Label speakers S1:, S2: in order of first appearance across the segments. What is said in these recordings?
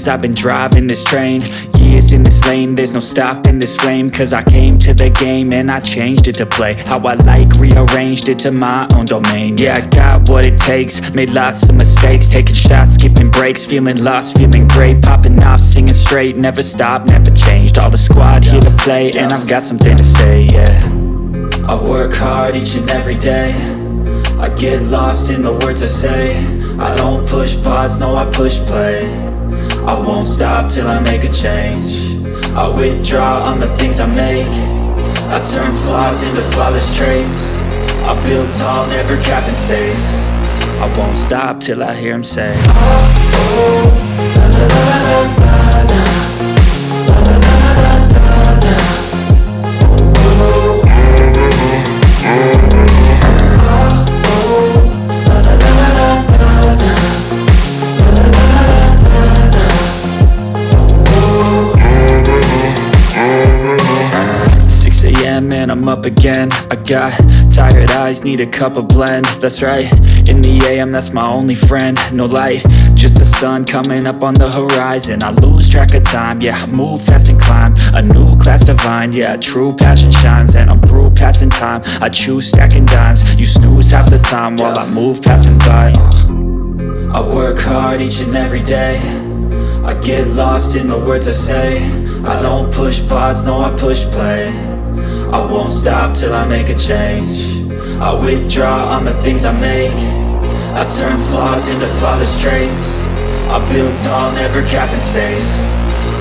S1: I've been driving this train. Years in this lane, there's no stopping this flame. Cause I came to the game and I changed it to play how I like, rearranged it to my own domain. Yeah, I got what it takes, made lots of mistakes, taking shots, skipping breaks, feeling lost, feeling great, popping off, singing straight, never stopped, never changed. All the squad here to play, and I've got something to say, yeah. I work hard each and every day, I get lost in the words I say. I don't push pause, no, I push play. I won't stop till I make a change. I withdraw on the things I make. I turn flaws into flawless traits. I build tall, never capped in space. I won't stop till I hear him say, oh, la la la la la la, la la la la la la. And I'm up again. I got tired eyes, need a cup of blend. That's right, in the AM, that's my only friend. No light, just the sun coming up on the horizon. I lose track of time, yeah, I move fast and climb a new class divine, yeah, true passion shines. And I'm through passing time, I choose stacking dimes. You snooze half the time while I move passing by. I work hard each and every day, I get lost in the words I say. I don't push pause, no, I push play. I won't stop till I make a change. I withdraw on the things I make. I turn flaws into flawless traits. I build tall, never capped in space.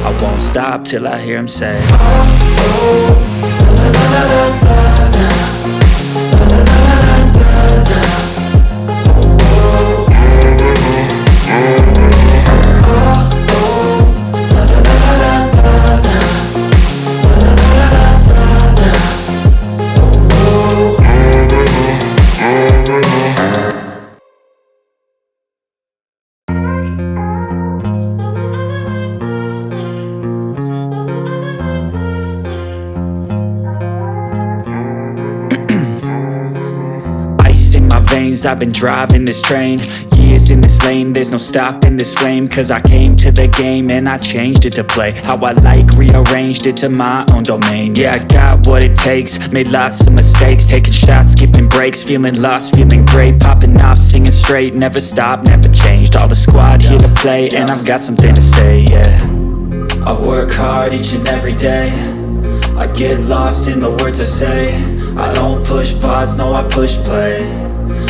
S1: I won't stop till I hear him say, oh, la la la la la la, la la la la la la. I've been driving this train, years in this lane, there's no stopping this flame. Cause I came to the game and I changed it to play how I like, rearranged it to my own domain. Yeah, I got what it takes, made lots of mistakes, taking shots, skipping breaks, feeling lost, feeling great, popping off, singing straight, never stopped, never changed. All the squad here to play, and I've got something to say, yeah. I work hard each and every day, I get lost in the words I say. I don't push pause, no, I push play.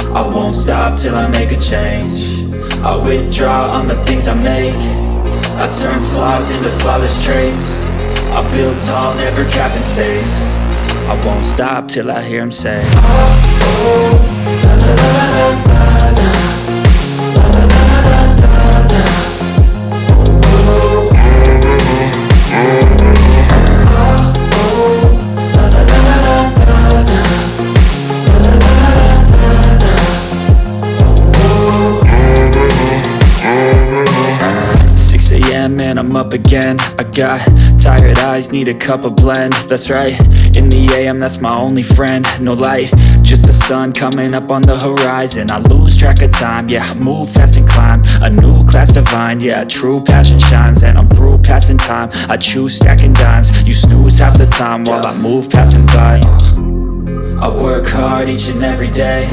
S1: I won't stop till I make a change. I withdraw on the things I make. I turn flaws into flawless traits. I build tall, never capped in space. I won't stop till I hear him say, oh, la la la la la la, la la la la la la. And I'm up again. I got tired eyes, need a cup of blend. That's right, in the AM, that's my only friend. No light, just the sun coming up on the horizon. I lose track of time, yeah, I move fast and climb a new class divine, yeah, true passion shines. And I'm through passing time, I choose stacking dimes. You snooze half the time while I move passing by. I work hard each and every day,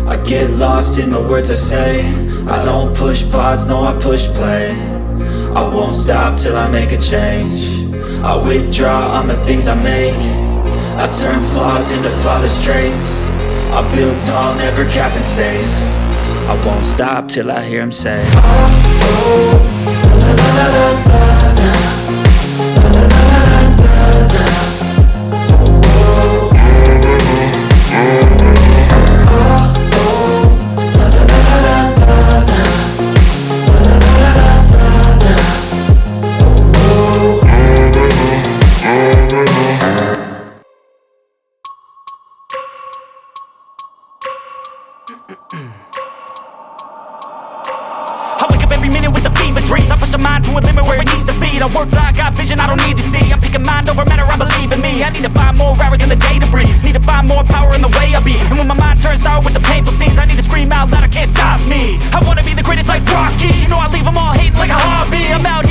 S1: I get lost in the words I say. I don't push pause, no, I push play. I won't stop till I make a change. I withdraw on the things I make. I turn flaws into flawless traits. I build tall, never capped in space. I won't stop till I hear him say, oh, la la la la la la, la la la la la la.
S2: I wake up every minute with a fever dreams. I push my mind to a limit where it needs to be. I work blind, got vision I don't need to see. I'm picking mind over matter, I believe in me. I need to find more hours in the day to breathe. Need to find more power in the way I be. And when my mind turns sour with the painful scenes, I need to scream out loud, I can't stop me. I wanna be the greatest like Rocky. You know I leave them all hating like a hobby. I'm out